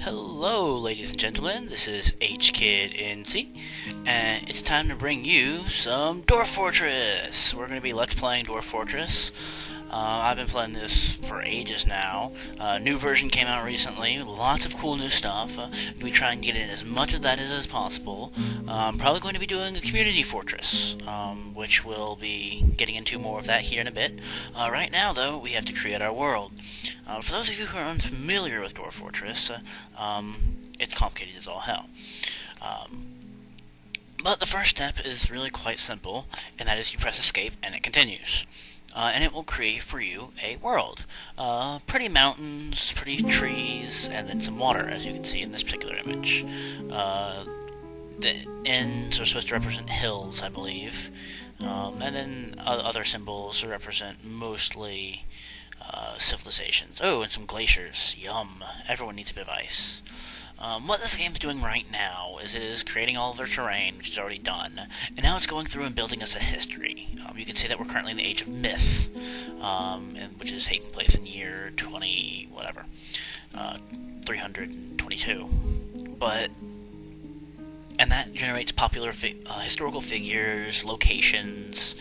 Hello, ladies and gentlemen. This is HKidNC, and it's time to bring you some Dwarf Fortress. We're going to be Let's Playing Dwarf Fortress. I've been playing this for ages now. New version came out recently. Lots of cool new stuff. We try and get in as much of that as possible. Probably going to be doing a community fortress, which we'll be getting into more of that here in a bit. Right now, though, we have to create our world. For those of you who are unfamiliar with Dwarf Fortress, it's complicated as all hell. But the first step is really quite simple, and that is you press escape and it continues. And it will create for you a world. Pretty mountains, pretty trees, and then some water, as you can see in this particular image. The ends are supposed to represent hills, I believe. And then other symbols represent mostly civilizations. Oh, and some glaciers. Yum. Everyone needs a bit of ice. What this game's doing right now is it is creating all of their terrain, which is already done, and now it's going through and building us a history. You can see that we're currently in the Age of Myth, which is taking place in year 20, whatever, 322. And that generates popular historical figures, locations,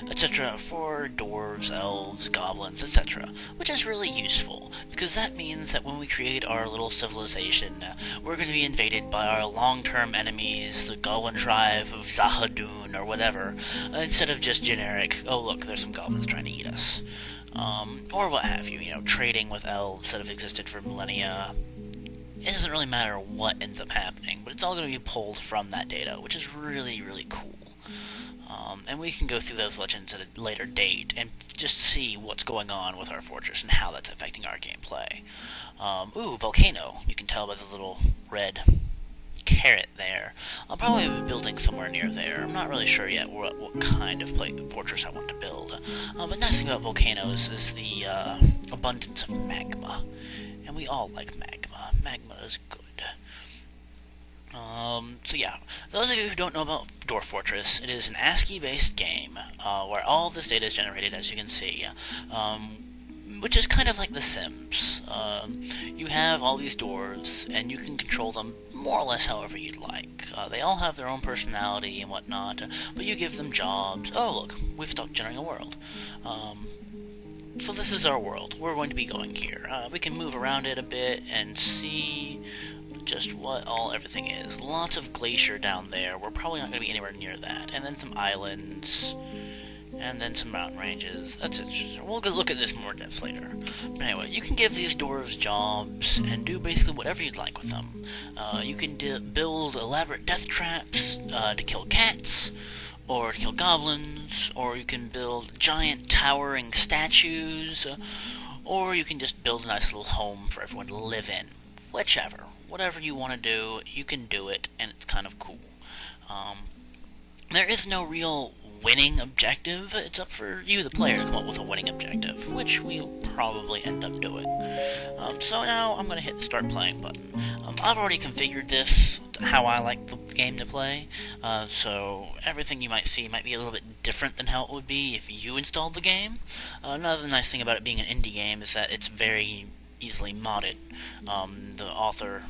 etc. for dwarves, elves, goblins, etc. Which is really useful, because that means that when we create our little civilization, we're going to be invaded by our long-term enemies, the goblin tribe of Zahadun or whatever, instead of just generic, oh look, there's some goblins trying to eat us. Or what have you, trading with elves that have existed for millennia. It doesn't really matter what ends up happening, but it's all going to be pulled from that data, which is really, really cool. And we can go through those legends at a later date and just see what's going on with our fortress and how that's affecting our gameplay. Ooh, volcano. You can tell by the little red carrot there. I'll probably be building somewhere near there. I'm not really sure yet what kind of fortress I want to build. But the nice thing about volcanoes is the abundance of magma. And we all like magma. Magma is good. So yeah, those of you who don't know about Dwarf Fortress, it is an ASCII-based game, where all of this data is generated, as you can see, which is kind of like The Sims. You have all these dwarves, and you can control them more or less however you'd like. They all have their own personality and whatnot, but you give them jobs. Oh look, we've stopped generating a world. So this is our world. We're going to be going here. We can move around it a bit and see just what everything is. Lots of glacier down there. We're probably not going to be anywhere near that. And then some islands. And then some mountain ranges. That's interesting. We'll look at this more in depth later. But anyway, you can give these dwarves jobs and do basically whatever you'd like with them. You can build elaborate death traps to kill cats, or to kill goblins, or you can build giant towering statues, or you can just build a nice little home for everyone to live in. Whichever. Whatever you want to do, you can do it, and it's kind of cool. There is no real winning objective. It's up for you, the player, to come up with a winning objective, which we'll probably end up doing. So now I'm going to hit the start playing button. I've already configured this how I like the game to play, so everything you might see might be a little bit different than how it would be if you installed the game. Another nice thing about it being an indie game is that it's very easily modded. The author,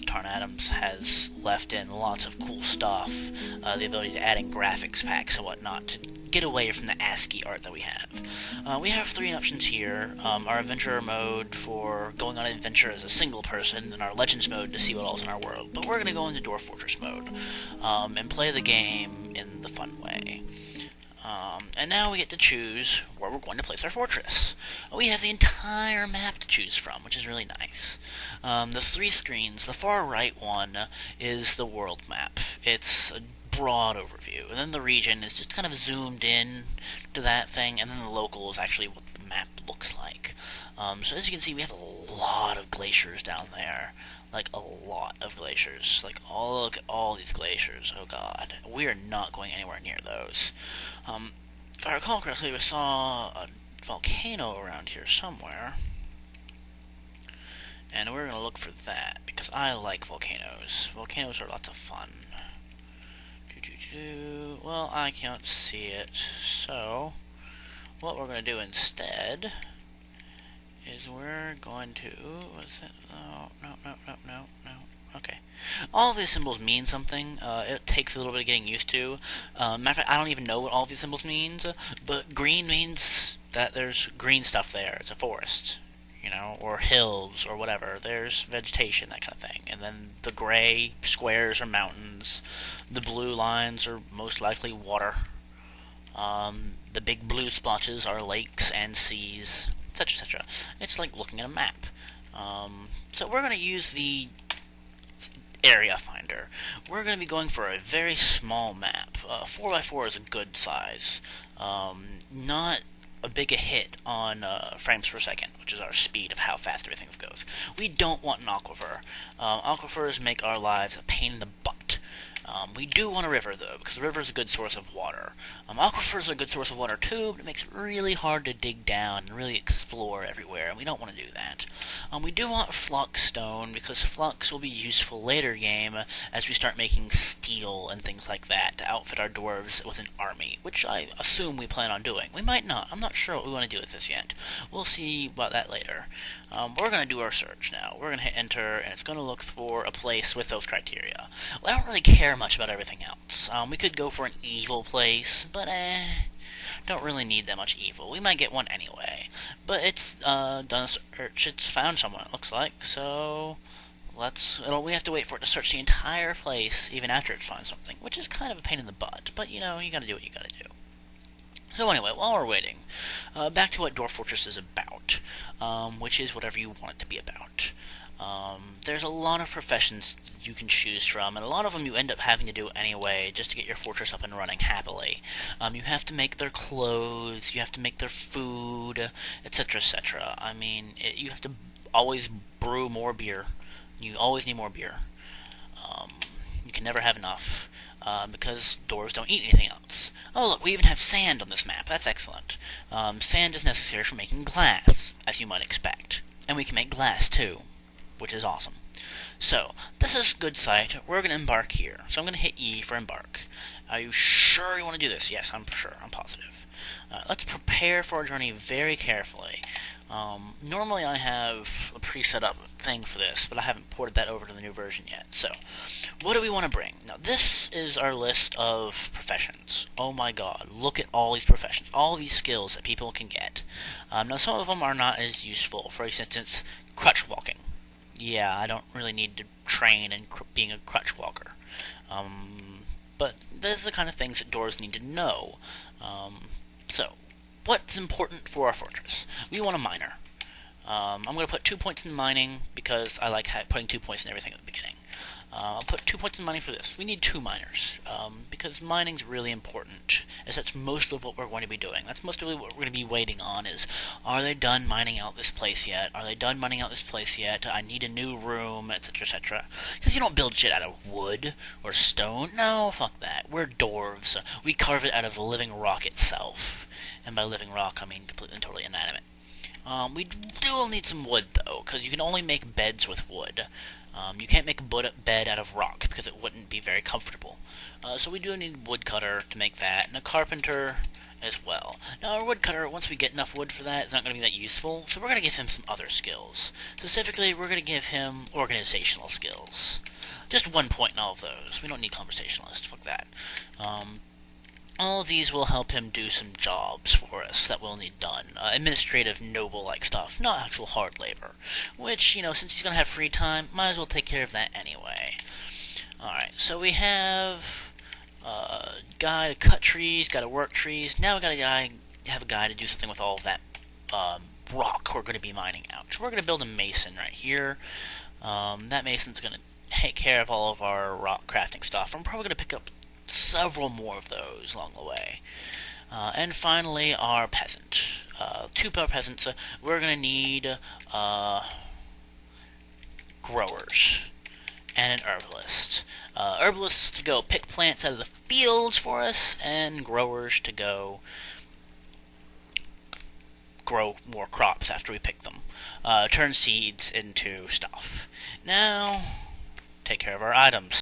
Tarn Adams, has left in lots of cool stuff, the ability to add in graphics packs and whatnot to get away from the ASCII art that we have. We have three options here. Our adventurer mode for going on an adventure as a single person, and our legends mode to see what all's in our world. But we're going to go into Dwarf Fortress mode, and play the game in the fun way. And now we get to choose where we're going to place our fortress. We have the entire map to choose from, which is really nice. The three screens, the far right one is the world map. It's a broad overview, and then the region is just kind of zoomed in to that thing, and then the local is actually what the map looks like. So as you can see, we have a lot of glaciers down there. Like, a lot of glaciers. Like, look at all these glaciers. Oh god. We are not going anywhere near those. If I recall correctly, we saw a volcano around here somewhere. And we're going to look for that, because I like volcanoes. Volcanoes are lots of fun. Well, I can't see it. So, what we're going to do instead is we're going to... What's that? Oh, no. All of these symbols mean something. It takes a little bit of getting used to. Matter of fact, I don't even know what all of these symbols means, but green means that there's green stuff there. It's a forest, or hills or whatever. There's vegetation, that kind of thing. And then the gray squares are mountains. The blue lines are most likely water. The big blue splotches are lakes and seas, etc., etc. It's like looking at a map. So we're going to use the area finder. We're going to be going for a very small map. 4x4 is a good size. Not a big a hit on frames per second, which is our speed of how fast everything goes. We don't want an aquifer. Aquifers make our lives a pain in the butt. We do want a river, though, because the river is a good source of water. Aquifers are a good source of water, too, but it makes it really hard to dig down and really explore everywhere, and we don't want to do that. We do want flux stone, because flux will be useful later game as we start making steel and things like that to outfit our dwarves with an army, which I assume we plan on doing. We might not. I'm not sure what we want to do with this yet. We'll see about that later. We're going to do our search now. We're going to hit enter, and it's going to look for a place with those criteria. Well, I don't really care much about everything else. We could go for an evil place, but don't really need that much evil. We might get one anyway. But it's done a search. It's found someone, it looks like. So we have to wait for it to search the entire place even after it's found something, which is kind of a pain in the butt. But you gotta do what you gotta do. So anyway, while we're waiting, back to what Dwarf Fortress is about, which is whatever you want it to be about. There's a lot of professions you can choose from, and a lot of them you end up having to do anyway just to get your fortress up and running happily. You have to make their clothes, you have to make their food, etc., etc. I mean, you have to always brew more beer. You always need more beer. You can never have enough. Because dwarves don't eat anything else. Oh, look, we even have sand on this map. That's excellent. Sand is necessary for making glass, as you might expect. And we can make glass, too, which is awesome. So, this is a good site. We're going to embark here. So I'm going to hit E for embark. Are you sure you want to do this? Yes, I'm sure. I'm positive. Let's prepare for our journey very carefully. Normally I have a pre-set up thing for this, but I haven't ported that over to the new version yet. So, what do we want to bring? Now, this is our list of professions. Oh my god, look at all these professions, all these skills that people can get. Now, some of them are not as useful. For instance, crutch walking. Yeah, I don't really need to train in being a crutch walker. But those are the kind of things that dwarves need to know. So, what's important for our fortress? We want a miner. I'm going to put 2 points in mining because I like putting 2 points in everything at the beginning. I'll put 2 points in mining for this. We need 2 miners because mining's really important, as that's most of what we're going to be doing. That's most of what we're going to be waiting on is, are they done mining out this place yet? Are they done mining out this place yet? I need a new room, etc., etc. Because you don't build shit out of wood or stone. No, fuck that. We're dwarves. We carve it out of the living rock itself. And by living rock, I mean completely and totally inanimate. We do need some wood, though, because you can only make beds with wood. You can't make a bed out of rock, because it wouldn't be very comfortable. So we do need a woodcutter to make that, and a carpenter as well. Now, our woodcutter, once we get enough wood for that, is not going to be that useful, so we're going to give him some other skills. Specifically, we're going to give him organizational skills. Just 1 point in all of those. We don't need conversationalist, fuck that. All of these will help him do some jobs for us that we'll need done. Administrative, noble-like stuff, not actual hard labor. Which, since he's going to have free time, might as well take care of that anyway. Alright, so we have a guy to cut trees, guy to work trees. Now we got have a guy to do something with all of that rock we're going to be mining out. So we're going to build a mason right here. That mason's going to take care of all of our rock crafting stuff. I'm probably going to pick up several more of those along the way. And finally, our peasant. 2 peasants. We're going to need growers and an herbalist. Herbalists to go pick plants out of the fields for us, and growers to go grow more crops after we pick them. Turn seeds into stuff. Now, take care of our items.